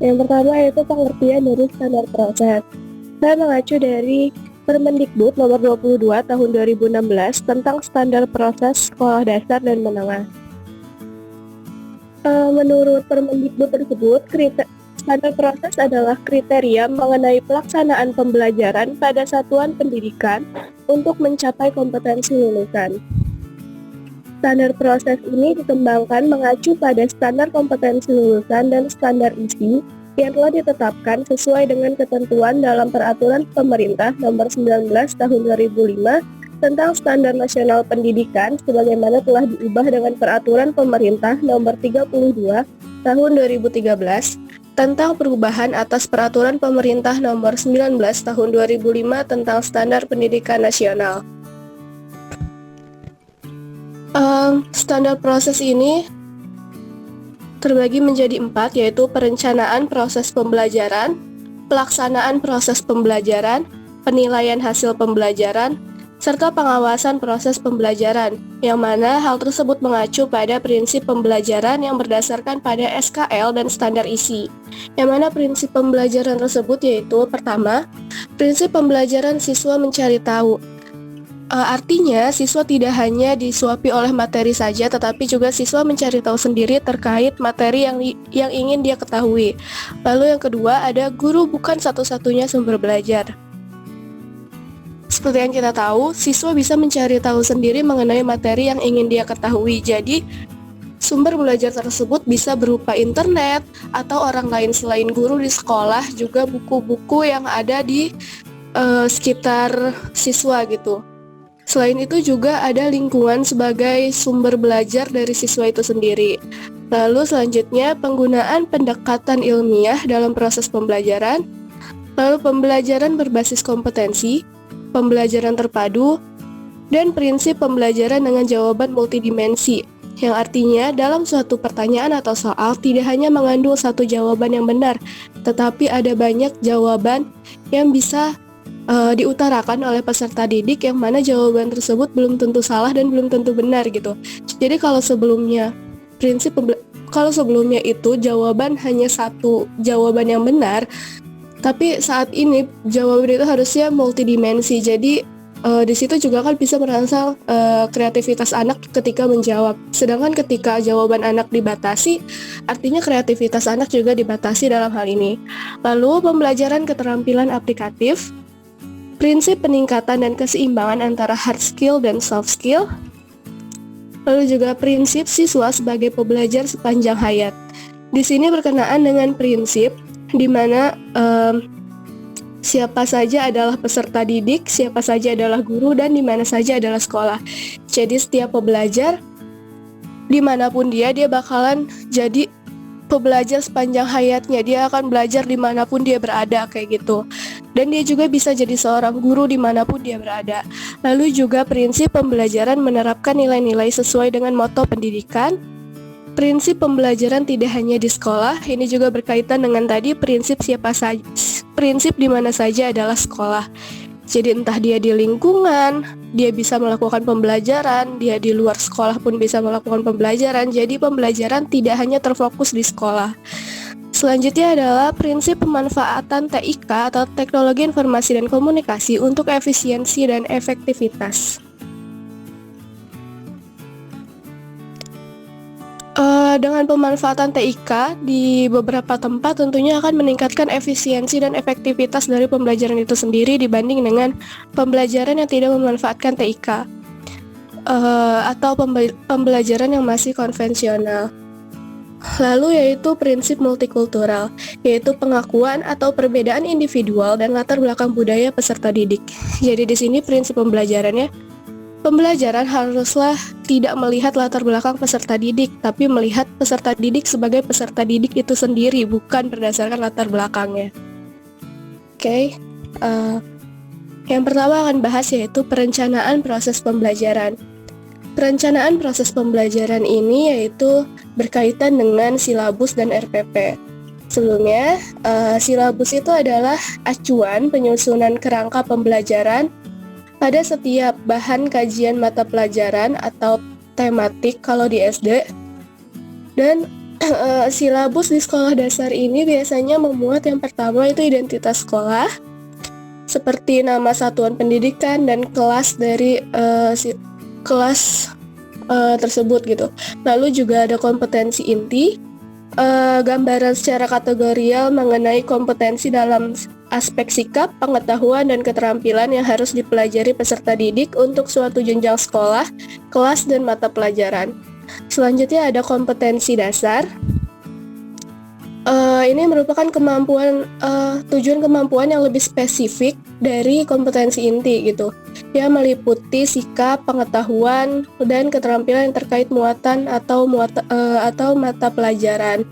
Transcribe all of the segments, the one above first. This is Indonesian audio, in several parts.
Yang pertama yaitu pengertian dari standar proses. Saya mengacu dari Permendikbud nomor 22 tahun 2016 tentang standar proses sekolah dasar dan menengah. Menurut Permendikbud tersebut, standar proses adalah kriteria mengenai pelaksanaan pembelajaran pada satuan pendidikan untuk mencapai kompetensi lulusan. Standar proses ini dikembangkan mengacu pada standar kompetensi lulusan dan standar isi yang telah ditetapkan sesuai dengan ketentuan dalam Peraturan Pemerintah Nomor 19 Tahun 2005 tentang Standar Nasional Pendidikan sebagaimana telah diubah dengan Peraturan Pemerintah Nomor 32 Tahun 2013 tentang perubahan atas Peraturan Pemerintah Nomor 19 Tahun 2005 tentang Standar Pendidikan Nasional. Standar proses ini terbagi menjadi 4, yaitu perencanaan proses pembelajaran, pelaksanaan proses pembelajaran, penilaian hasil pembelajaran, serta pengawasan proses pembelajaran, yang mana hal tersebut mengacu pada prinsip pembelajaran yang berdasarkan pada SKL dan standar isi. Yang mana prinsip pembelajaran tersebut yaitu pertama, prinsip pembelajaran siswa mencari tahu. Artinya, siswa tidak hanya disuapi oleh materi saja, tetapi juga siswa mencari tahu sendiri terkait materi yang ingin dia ketahui. Lalu yang kedua, ada guru bukan satu-satunya sumber belajar. Seperti yang kita tahu, siswa bisa mencari tahu sendiri mengenai materi yang ingin dia ketahui. Jadi, sumber belajar tersebut bisa berupa internet, atau orang lain selain guru di sekolah, juga buku-buku yang ada di sekitar siswa gitu. Selain itu juga ada lingkungan sebagai sumber belajar dari siswa itu sendiri. Lalu selanjutnya penggunaan pendekatan ilmiah dalam proses pembelajaran. Lalu pembelajaran berbasis kompetensi, pembelajaran terpadu, dan prinsip pembelajaran dengan jawaban multidimensi. Yang artinya dalam suatu pertanyaan atau soal tidak hanya mengandung satu jawaban yang benar, tetapi ada banyak jawaban yang bisa diutarakan oleh peserta didik yang mana jawaban tersebut belum tentu salah dan belum tentu benar gitu. Jadi kalau sebelumnya itu jawaban hanya satu jawaban yang benar, tapi saat ini jawaban itu harusnya multidimensi. Jadi di situ juga kan bisa merangsang kreativitas anak ketika menjawab. Sedangkan ketika jawaban anak dibatasi, artinya kreativitas anak juga dibatasi dalam hal ini. Lalu pembelajaran keterampilan aplikatif, prinsip peningkatan dan keseimbangan antara hard skill dan soft skill. Lalu juga prinsip siswa sebagai pembelajar sepanjang hayat. Di sini berkenaan dengan prinsip di mana siapa saja adalah peserta didik, siapa saja adalah guru, dan di mana saja adalah sekolah. Jadi setiap pembelajar dimanapun dia bakalan jadi pembelajar sepanjang hayatnya. Dia akan belajar dimanapun dia berada kayak gitu. Dan dia juga bisa jadi seorang guru dimanapun dia berada. Lalu juga prinsip pembelajaran menerapkan nilai-nilai sesuai dengan moto pendidikan. Prinsip pembelajaran tidak hanya di sekolah, ini juga berkaitan dengan tadi prinsip di mana saja adalah sekolah. Jadi entah dia di lingkungan, dia bisa melakukan pembelajaran, dia di luar sekolah pun bisa melakukan pembelajaran. Jadi pembelajaran tidak hanya terfokus di sekolah. Selanjutnya adalah prinsip pemanfaatan TIK atau Teknologi Informasi dan Komunikasi untuk efisiensi dan efektivitas. Dengan pemanfaatan TIK di beberapa tempat tentunya akan meningkatkan efisiensi dan efektivitas dari pembelajaran itu sendiri dibanding dengan pembelajaran yang tidak memanfaatkan TIK atau pembelajaran yang masih konvensional. Lalu yaitu prinsip multikultural, yaitu pengakuan atau perbedaan individual dan latar belakang budaya peserta didik. Jadi di sini prinsip pembelajaran haruslah tidak melihat latar belakang peserta didik, tapi melihat peserta didik sebagai peserta didik itu sendiri, bukan berdasarkan latar belakangnya. Oke. Yang pertama akan bahas yaitu perencanaan proses pembelajaran. Perencanaan proses pembelajaran ini yaitu berkaitan dengan silabus dan RPP. Sebelumnya, silabus itu adalah acuan penyusunan kerangka pembelajaran pada setiap bahan kajian mata pelajaran atau tematik kalau di SD. Dan Silabus di sekolah dasar ini biasanya memuat yang pertama itu identitas sekolah, seperti nama satuan pendidikan dan kelas dari kelas tersebut gitu. Lalu juga ada kompetensi inti, gambaran secara kategorial mengenai kompetensi dalam aspek sikap, pengetahuan, dan keterampilan yang harus dipelajari peserta didik untuk suatu jenjang sekolah, kelas, dan mata pelajaran. Selanjutnya ada kompetensi dasar. Ini merupakan tujuan kemampuan yang lebih spesifik dari kompetensi inti gitu. Dia meliputi sikap, pengetahuan, dan keterampilan yang terkait muatan atau mata pelajaran.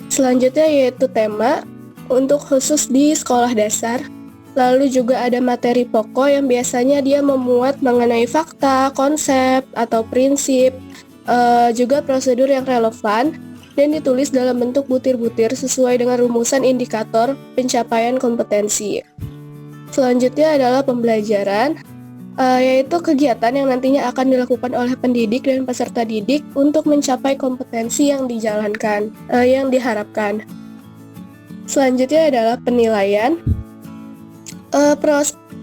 Selanjutnya yaitu tema untuk khusus di sekolah dasar. Lalu juga ada materi pokok yang biasanya dia memuat mengenai fakta, konsep, atau prinsip, juga prosedur yang relevan, dan ditulis dalam bentuk butir-butir sesuai dengan rumusan indikator pencapaian kompetensi. Selanjutnya adalah pembelajaran, yaitu kegiatan yang nantinya akan dilakukan oleh pendidik dan peserta didik untuk mencapai kompetensi yang dijalankan, yang diharapkan. Selanjutnya adalah penilaian.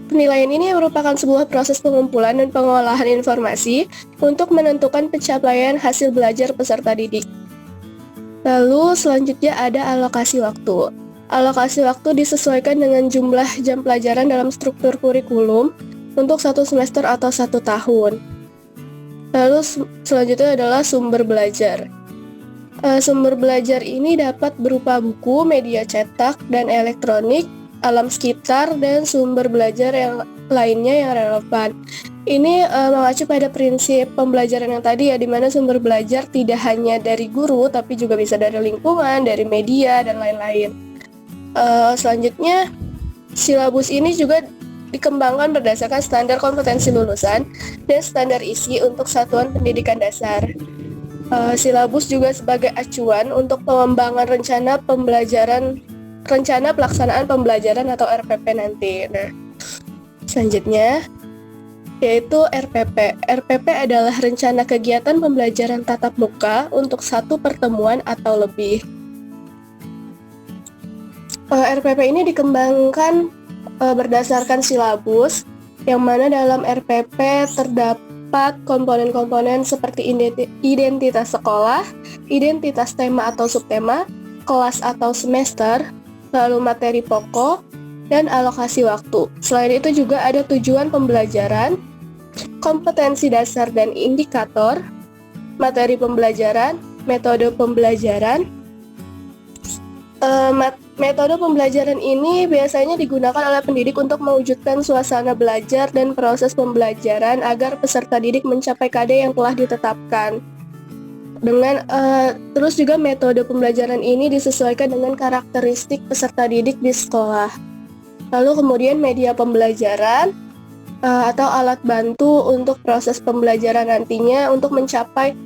Penilaian ini merupakan sebuah proses pengumpulan dan pengolahan informasi untuk menentukan pencapaian hasil belajar peserta didik. Lalu selanjutnya ada alokasi waktu. Alokasi waktu disesuaikan dengan jumlah jam pelajaran dalam struktur kurikulum untuk satu semester atau 1 tahun. Lalu selanjutnya adalah sumber belajar. Sumber belajar ini dapat berupa buku, media cetak, dan elektronik, alam sekitar, dan sumber belajar yang lainnya yang relevan. Ini mengacu pada prinsip pembelajaran yang tadi ya, di mana sumber belajar tidak hanya dari guru, tapi juga bisa dari lingkungan, dari media, dan lain-lain. Selanjutnya, silabus ini juga dikembangkan berdasarkan standar kompetensi lulusan dan standar isi untuk satuan pendidikan dasar. Silabus juga sebagai acuan untuk pengembangan rencana pelaksanaan pembelajaran atau RPP nanti. Nah, selanjutnya yaitu RPP. RPP adalah rencana kegiatan pembelajaran tatap muka untuk satu pertemuan atau lebih. RPP ini dikembangkan berdasarkan silabus, yang mana dalam RPP terdapat komponen-komponen seperti identitas sekolah, identitas tema atau subtema, kelas atau semester, lalu materi pokok, dan alokasi waktu. Selain itu juga ada tujuan pembelajaran, kompetensi dasar dan indikator, materi pembelajaran, metode pembelajaran. Metode pembelajaran ini biasanya digunakan oleh pendidik untuk mewujudkan suasana belajar dan proses pembelajaran agar peserta didik mencapai KD yang telah ditetapkan. Terus juga metode pembelajaran ini disesuaikan dengan karakteristik peserta didik di sekolah. Lalu kemudian media pembelajaran atau alat bantu untuk proses pembelajaran nantinya untuk mencapai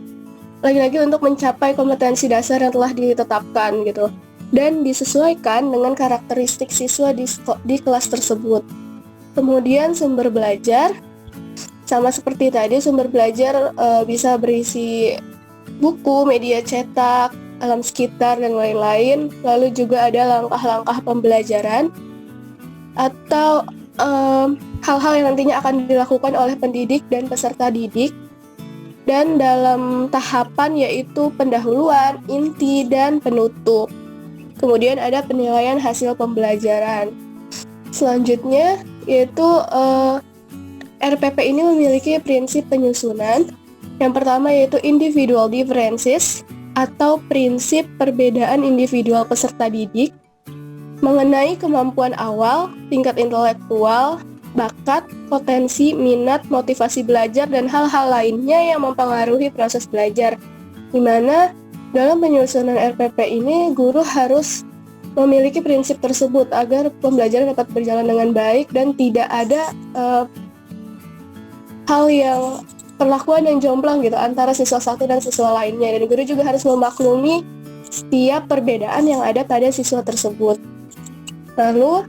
kompetensi dasar yang telah ditetapkan gitu, dan disesuaikan dengan karakteristik siswa di kelas tersebut. Kemudian sumber belajar, sama seperti tadi, sumber belajar bisa berisi buku, media cetak, alam sekitar, dan lain-lain. Lalu juga ada langkah-langkah pembelajaran atau hal-hal yang nantinya akan dilakukan oleh pendidik dan peserta didik, dan dalam tahapan yaitu pendahuluan, inti, dan penutup. Kemudian ada penilaian hasil pembelajaran. Selanjutnya yaitu RPP ini memiliki prinsip penyusunan. Yang pertama yaitu individual differences atau prinsip perbedaan individual peserta didik mengenai kemampuan awal, tingkat intelektual, bakat, potensi, minat, motivasi belajar, dan hal-hal lainnya yang mempengaruhi proses belajar. Di mana dalam penyusunan RPP ini, guru harus memiliki prinsip tersebut agar pembelajaran dapat berjalan dengan baik dan tidak ada perlakuan yang jomplang gitu antara siswa satu dan siswa lainnya. Dan guru juga harus memaklumi setiap perbedaan yang ada pada siswa tersebut. Lalu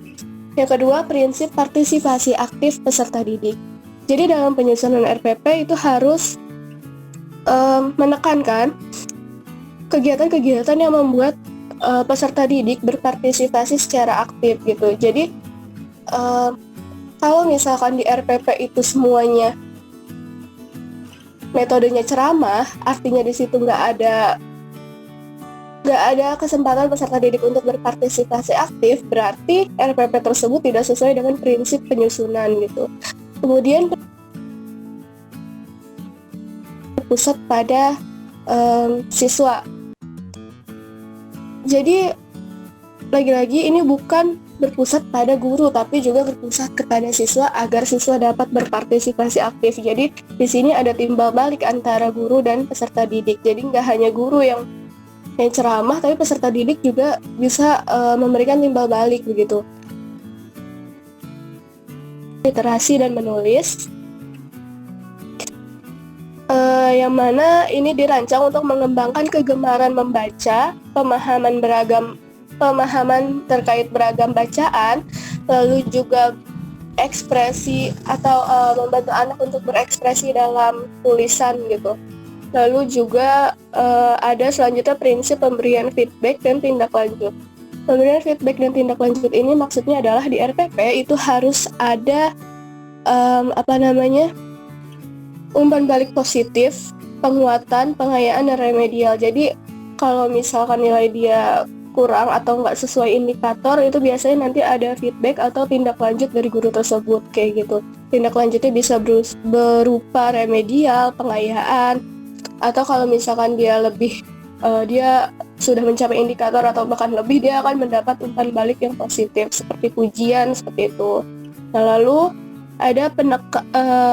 yang kedua, prinsip partisipasi aktif peserta didik. Jadi dalam penyusunan RPP itu harus menekankan kegiatan-kegiatan yang membuat peserta didik berpartisipasi secara aktif gitu. Jadi kalau misalkan di RPP itu semuanya metodenya ceramah, artinya di situ nggak ada kesempatan peserta didik untuk berpartisipasi aktif, berarti RPP tersebut tidak sesuai dengan prinsip penyusunan gitu. Kemudian pusat pada siswa. Jadi lagi-lagi ini bukan berpusat pada guru, tapi juga berpusat kepada siswa agar siswa dapat berpartisipasi aktif. Jadi di sini ada timbal balik antara guru dan peserta didik. Jadi nggak hanya guru yang ceramah, tapi peserta didik juga bisa memberikan timbal balik begitu. Literasi dan menulis, yang mana ini dirancang untuk mengembangkan kegemaran membaca, pemahaman terkait beragam bacaan, lalu juga ekspresi atau membantu anak untuk berekspresi dalam tulisan gitu. Lalu juga ada selanjutnya prinsip pemberian feedback dan tindak lanjut. Pemberian feedback dan tindak lanjut ini maksudnya adalah di RPP itu harus ada umpan balik positif, penguatan, pengayaan, dan remedial. Jadi kalau misalkan nilai dia kurang atau nggak sesuai indikator, itu biasanya nanti ada feedback atau tindak lanjut dari guru tersebut kayak gitu. Tindak lanjutnya bisa berupa remedial, pengayaan, atau kalau misalkan dia sudah mencapai indikator atau bahkan lebih, dia akan mendapat umpan balik yang positif seperti pujian seperti itu. Nah, lalu ada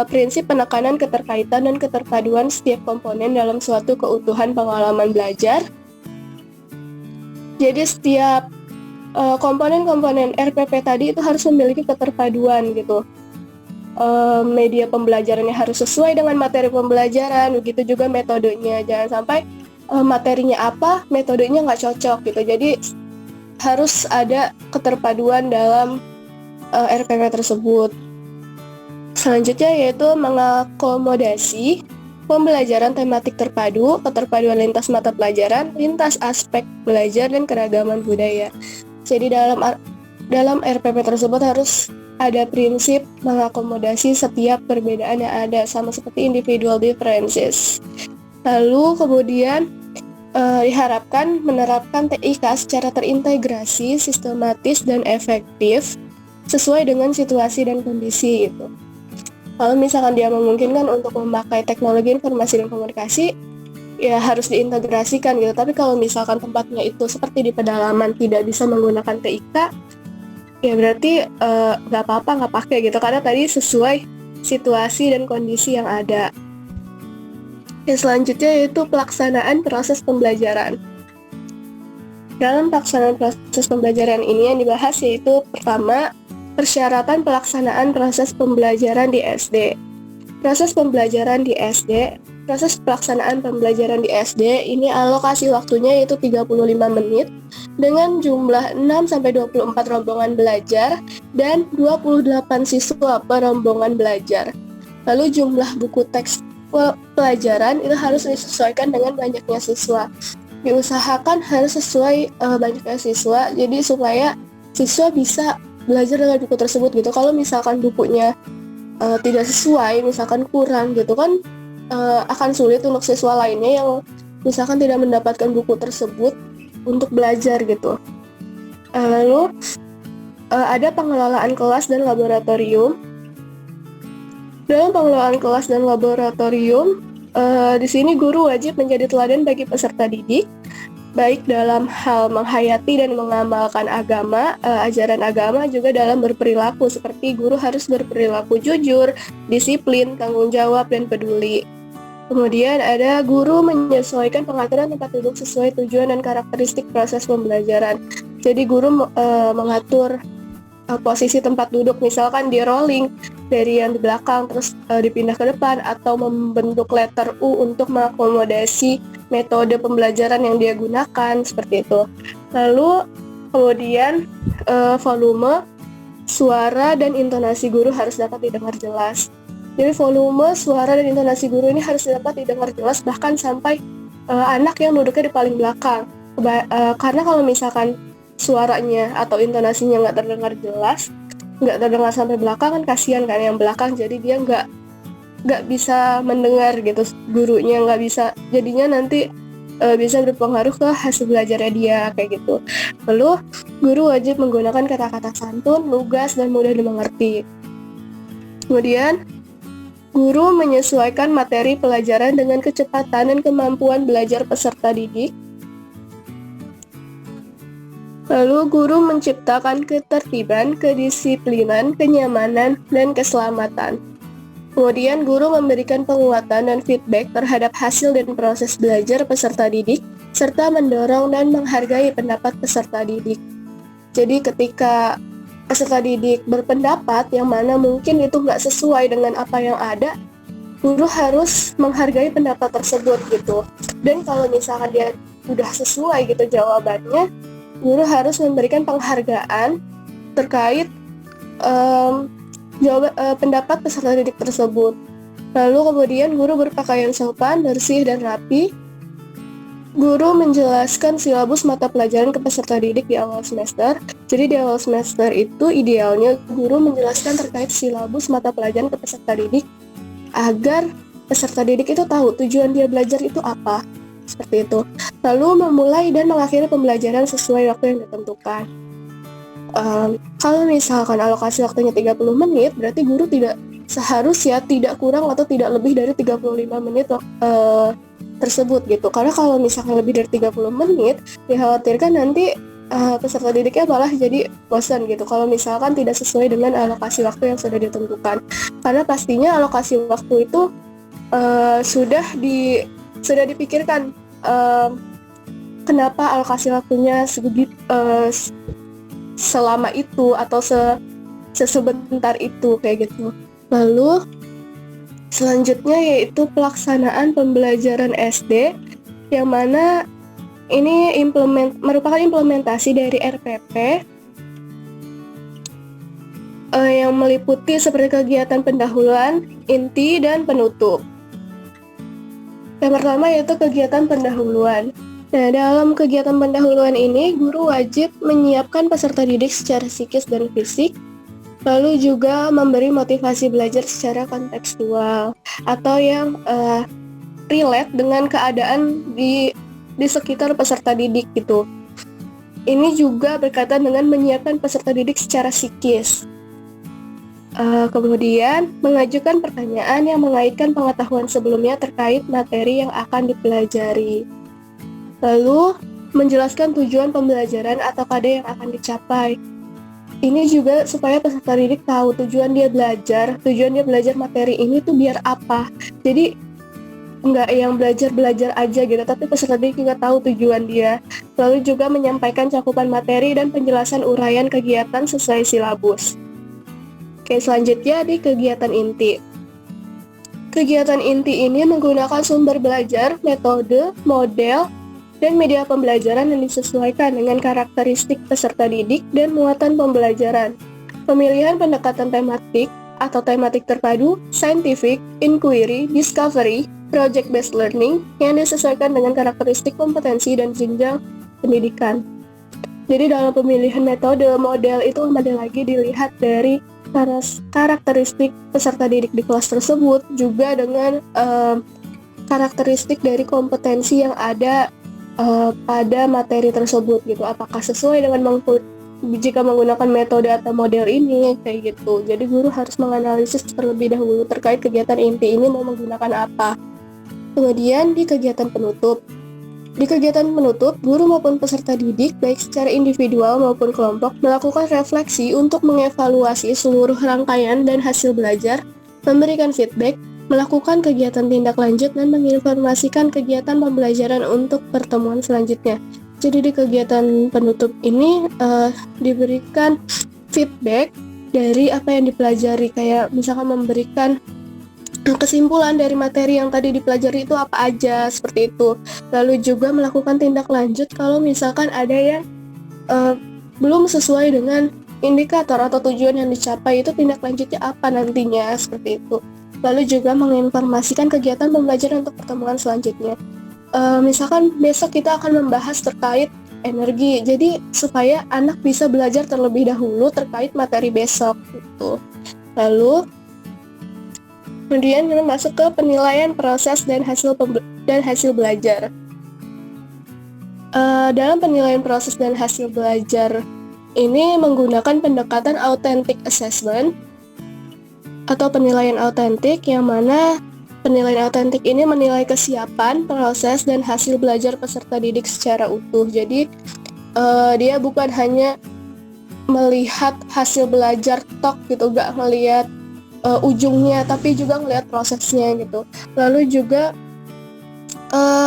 prinsip penekanan keterkaitan dan keterpaduan setiap komponen dalam suatu keutuhan pengalaman belajar. Jadi setiap komponen-komponen RPP tadi itu harus memiliki keterpaduan gitu. Media pembelajarannya harus sesuai dengan materi pembelajaran, begitu juga metodenya. Jangan sampai materinya apa, metodenya nggak cocok gitu. Jadi harus ada keterpaduan dalam RPP tersebut. Selanjutnya yaitu mengakomodasi pembelajaran tematik terpadu, keterpaduan lintas mata pelajaran, lintas aspek belajar, dan keragaman budaya. Jadi dalam RPP tersebut harus ada prinsip mengakomodasi setiap perbedaan yang ada, sama seperti individual differences. Lalu kemudian diharapkan menerapkan TIK secara terintegrasi, sistematis, dan efektif sesuai dengan situasi dan kondisi itu. Kalau misalkan dia memungkinkan untuk memakai teknologi informasi dan komunikasi, ya harus diintegrasikan gitu. Tapi kalau misalkan tempatnya itu seperti di pedalaman tidak bisa menggunakan TIK, ya berarti nggak apa-apa, nggak pakai gitu. Karena tadi sesuai situasi dan kondisi yang ada. Yang selanjutnya yaitu pelaksanaan proses pembelajaran. Dalam pelaksanaan proses pembelajaran ini yang dibahas yaitu pertama, persyaratan pelaksanaan proses pembelajaran di SD. Proses pelaksanaan pembelajaran di SD ini alokasi waktunya yaitu 35 menit dengan jumlah 6-24 rombongan belajar dan 28 siswa per rombongan belajar. Lalu jumlah buku teks pelajaran itu harus disesuaikan dengan banyaknya siswa. Diusahakan harus sesuai banyaknya siswa, jadi supaya siswa bisa belajar dengan buku tersebut gitu. Kalau misalkan bukunya tidak sesuai, misalkan kurang gitu kan, akan sulit untuk siswa lainnya yang misalkan tidak mendapatkan buku tersebut untuk belajar gitu. Lalu ada pengelolaan kelas dan laboratorium. Dalam pengelolaan kelas dan laboratorium, di sini guru wajib menjadi teladan bagi peserta didik, baik dalam hal menghayati dan mengamalkan ajaran agama, juga dalam berperilaku, seperti guru harus berperilaku jujur, disiplin, tanggung jawab, dan peduli. Kemudian ada guru menyesuaikan pengaturan tempat duduk sesuai tujuan dan karakteristik proses pembelajaran. Jadi guru mengatur posisi tempat duduk, misalkan di rolling dari yang di belakang terus dipindah ke depan, atau membentuk letter U untuk mengakomodasi metode pembelajaran yang dia gunakan, seperti itu. Lalu kemudian volume, suara, dan intonasi guru harus dapat didengar jelas. Jadi volume, suara, dan intonasi guru ini harus dapat didengar jelas, bahkan sampai anak yang duduknya di paling belakang. Karena kalau misalkan suaranya atau intonasinya nggak terdengar jelas, nggak terdengar sampai belakang, kan kasihan kan yang belakang, jadi dia nggak bisa mendengar gitu, gurunya nggak bisa, jadinya nanti bisa berpengaruh ke hasil belajarnya dia kayak gitu. Lalu guru wajib menggunakan kata-kata santun, lugas, dan mudah dimengerti. Kemudian guru menyesuaikan materi pelajaran dengan kecepatan dan kemampuan belajar peserta didik. Lalu guru menciptakan ketertiban, kedisiplinan, kenyamanan, dan keselamatan. Kemudian guru memberikan penguatan dan feedback terhadap hasil dan proses belajar peserta didik, serta mendorong dan menghargai pendapat peserta didik. Jadi ketika peserta didik berpendapat yang mana mungkin itu nggak sesuai dengan apa yang ada, guru harus menghargai pendapat tersebut gitu. Dan kalau misalkan dia udah sesuai gitu jawabannya, guru harus memberikan penghargaan terkait pendapat peserta didik tersebut. Lalu kemudian guru berpakaian sopan, bersih, dan rapi. Guru menjelaskan silabus mata pelajaran ke peserta didik di awal semester. Jadi di awal semester itu idealnya guru menjelaskan terkait silabus mata pelajaran ke peserta didik agar peserta didik itu tahu tujuan dia belajar itu apa. Seperti itu. Lalu memulai dan mengakhiri pembelajaran sesuai waktu yang ditentukan. Kalau misalkan alokasi waktunya 30 menit, berarti guru seharusnya tidak kurang atau tidak lebih dari 35 menit tersebut gitu. Karena kalau misalkan lebih dari 30 menit, dikhawatirkan nanti peserta didiknya malah jadi bosan gitu kalau misalkan tidak sesuai dengan alokasi waktu yang sudah ditentukan. Karena pastinya alokasi waktu itu sudah dipikirkan kenapa alokasi waktunya selama itu atau sebentar itu kayak gitu. Lalu selanjutnya yaitu pelaksanaan pembelajaran SD, yang mana ini merupakan implementasi dari RPP yang meliputi seperti kegiatan pendahuluan, inti, dan penutup. Yang pertama yaitu kegiatan pendahuluan. Nah, dalam kegiatan pendahuluan ini, guru wajib menyiapkan peserta didik secara psikis dan fisik, lalu juga memberi motivasi belajar secara kontekstual, atau yang relate dengan keadaan di sekitar peserta didik gitu. Ini juga berkaitan dengan menyiapkan peserta didik secara psikis. Kemudian, mengajukan pertanyaan yang mengaitkan pengetahuan sebelumnya terkait materi yang akan dipelajari. Lalu, menjelaskan tujuan pembelajaran atau KD yang akan dicapai. Ini juga supaya peserta didik tahu tujuan dia belajar materi ini tuh biar apa. Jadi, nggak yang belajar aja gitu, tapi peserta didik juga tahu tujuan dia. Lalu juga menyampaikan cakupan materi dan penjelasan uraian kegiatan sesuai silabus. Oke, selanjutnya di kegiatan inti. Kegiatan inti ini menggunakan sumber belajar, metode, model, dan media pembelajaran yang disesuaikan dengan karakteristik peserta didik dan muatan pembelajaran. Pemilihan pendekatan tematik atau tematik terpadu, scientific, inquiry, discovery, project-based learning yang disesuaikan dengan karakteristik kompetensi dan jenjang pendidikan. Jadi dalam pemilihan metode, model itu kembali lagi dilihat dari karakteristik peserta didik di kelas tersebut, juga dengan karakteristik dari kompetensi yang ada pada materi tersebut gitu, apakah sesuai dengan jika menggunakan metode atau model ini kayak gitu. Jadi guru harus menganalisis terlebih dahulu terkait kegiatan inti ini mau menggunakan apa. Kemudian di kegiatan penutup. Di kegiatan penutup, guru maupun peserta didik baik secara individual maupun kelompok melakukan refleksi untuk mengevaluasi seluruh rangkaian dan hasil belajar, memberikan feedback, melakukan kegiatan tindak lanjut, dan menginformasikan kegiatan pembelajaran untuk pertemuan selanjutnya. Jadi di kegiatan penutup ini diberikan feedback dari apa yang dipelajari, kayak misalkan memberikan kesimpulan dari materi yang tadi dipelajari itu apa aja, seperti itu. Lalu juga melakukan tindak lanjut kalau misalkan ada yang belum sesuai dengan indikator atau tujuan yang dicapai, itu tindak lanjutnya apa nantinya, seperti itu. Lalu juga menginformasikan kegiatan pembelajaran untuk pertemuan selanjutnya. Misalkan besok kita akan membahas terkait energi, jadi supaya anak bisa belajar terlebih dahulu terkait materi besok gitu. Lalu kemudian kita masuk ke penilaian proses dan hasil belajar. Dalam penilaian proses dan hasil belajar ini menggunakan pendekatan authentic assessment atau penilaian autentik, yang mana penilaian autentik ini menilai kesiapan, proses, dan hasil belajar peserta didik secara utuh. Jadi dia bukan hanya melihat hasil belajar tok gitu, gak melihat ujungnya, tapi juga melihat prosesnya gitu. Lalu juga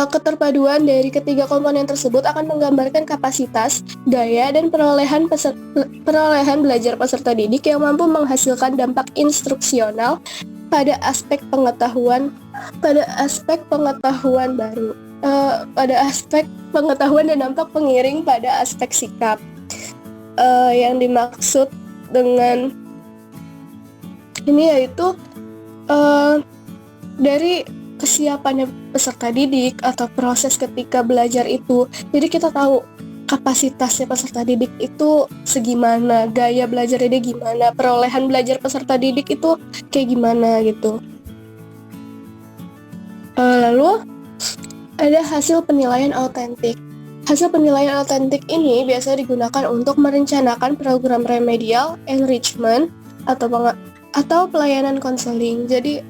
keterpaduan dari ketiga komponen tersebut akan menggambarkan kapasitas, daya, dan perolehan belajar peserta didik yang mampu menghasilkan dampak instruksional pada aspek pengetahuan baru, pada aspek pengetahuan dan dampak pengiring pada aspek sikap. Yang dimaksud dengan ini yaitu dari kesiapannya peserta didik atau proses ketika belajar itu. Jadi kita tahu kapasitasnya peserta didik itu segimana, gaya belajarnya dia gimana, perolehan belajar peserta didik itu kayak gimana gitu. Lalu ada hasil penilaian autentik. Hasil penilaian autentik ini biasa digunakan untuk merencanakan program remedial, enrichment, atau pelayanan konseling. Jadi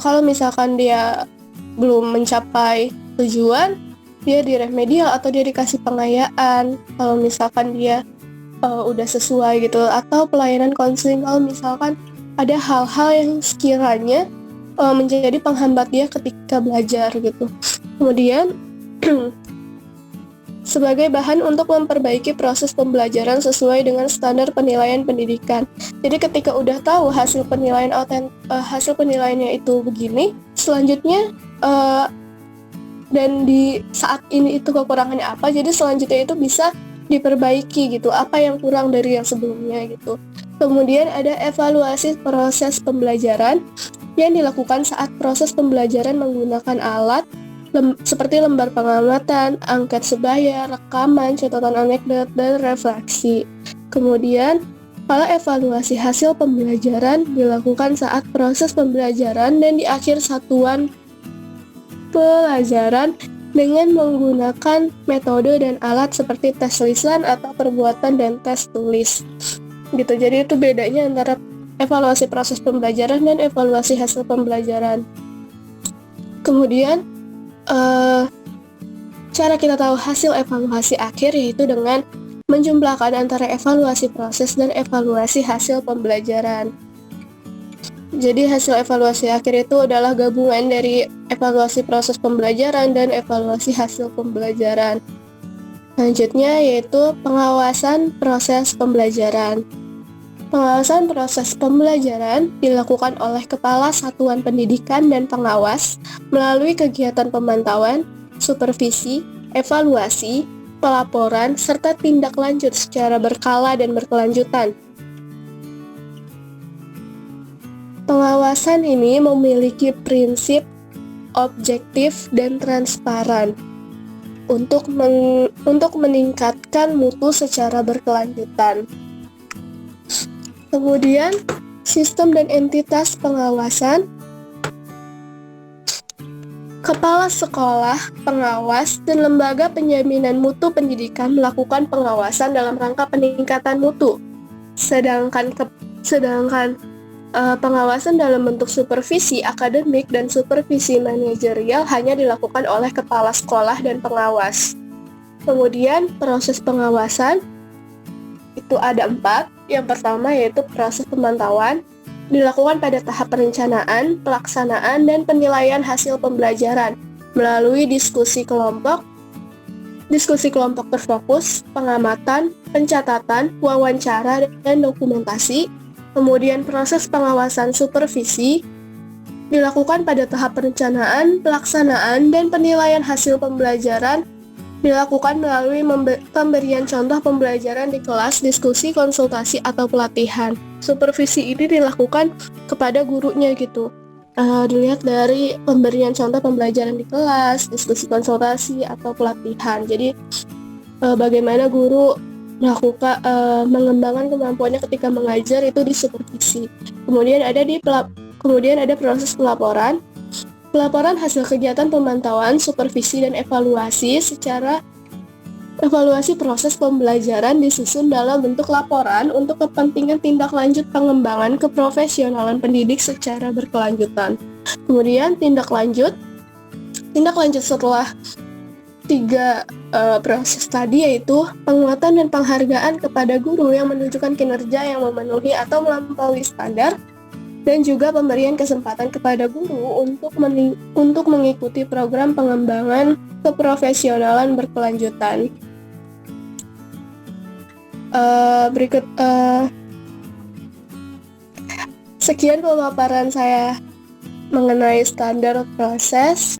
kalau misalkan dia belum mencapai tujuan, dia di remedial atau dia dikasih pengayaan. Kalau misalkan dia udah sesuai gitu, atau pelayanan konseling kalau misalkan ada hal-hal yang sekiranya menjadi penghambat dia ketika belajar gitu. Kemudian sebagai bahan untuk memperbaiki proses pembelajaran sesuai dengan standar penilaian pendidikan. Jadi ketika udah tahu hasil penilaiannya itu begini, selanjutnya dan di saat ini itu kekurangannya apa, jadi selanjutnya itu bisa diperbaiki gitu, apa yang kurang dari yang sebelumnya gitu. Kemudian ada evaluasi proses pembelajaran yang dilakukan saat proses pembelajaran menggunakan alat seperti lembar pengamatan, angket sebaya, rekaman, catatan anekdot, dan refleksi. Kemudian, kalau evaluasi hasil pembelajaran dilakukan saat proses pembelajaran dan di akhir satuan pelajaran dengan menggunakan metode dan alat seperti tes lisan atau perbuatan dan tes tulis. Gitu. Jadi itu bedanya antara evaluasi proses pembelajaran dan evaluasi hasil pembelajaran. Kemudian cara kita tahu hasil evaluasi akhir yaitu dengan menjumlahkan antara evaluasi proses dan evaluasi hasil pembelajaran. Jadi hasil evaluasi akhir itu adalah gabungan dari evaluasi proses pembelajaran dan evaluasi hasil pembelajaran. Selanjutnya yaitu pengawasan proses pembelajaran. Pengawasan proses pembelajaran dilakukan oleh Kepala Satuan Pendidikan dan Pengawas melalui kegiatan pemantauan, supervisi, evaluasi, pelaporan, serta tindak lanjut secara berkala dan berkelanjutan. Pengawasan ini memiliki prinsip objektif dan transparan untuk meningkatkan mutu secara berkelanjutan. Kemudian, sistem dan entitas pengawasan. Kepala sekolah, pengawas, dan lembaga penjaminan mutu pendidikan melakukan pengawasan dalam rangka peningkatan mutu. Sedangkan pengawasan dalam bentuk supervisi akademik dan supervisi manajerial hanya dilakukan oleh kepala sekolah dan pengawas. Kemudian, proses pengawasan itu ada 4. Yang pertama yaitu proses pemantauan, dilakukan pada tahap perencanaan, pelaksanaan, dan penilaian hasil pembelajaran melalui diskusi kelompok terfokus, pengamatan, pencatatan, wawancara, dan dokumentasi. Kemudian proses pengawasan supervisi dilakukan pada tahap perencanaan, pelaksanaan, dan penilaian hasil pembelajaran dilakukan melalui pemberian contoh pembelajaran di kelas, diskusi, konsultasi, atau pelatihan. Supervisi ini dilakukan kepada gurunya gitu. dilihat dari pemberian contoh pembelajaran di kelas, diskusi konsultasi, atau pelatihan. Jadi bagaimana guru mengembangkan kemampuannya ketika mengajar itu di supervisi. Kemudian ada proses pelaporan. Pelaporan hasil kegiatan pemantauan, supervisi, dan evaluasi proses pembelajaran disusun dalam bentuk laporan untuk kepentingan tindak lanjut pengembangan keprofesionalan pendidik secara berkelanjutan. Kemudian tindak lanjut setelah 3 proses tadi, yaitu penguatan dan penghargaan kepada guru yang menunjukkan kinerja yang memenuhi atau melampaui standar, dan juga pemberian kesempatan kepada guru untuk mengikuti program pengembangan keprofesionalan berkelanjutan. Sekian pemaparan saya mengenai standar proses.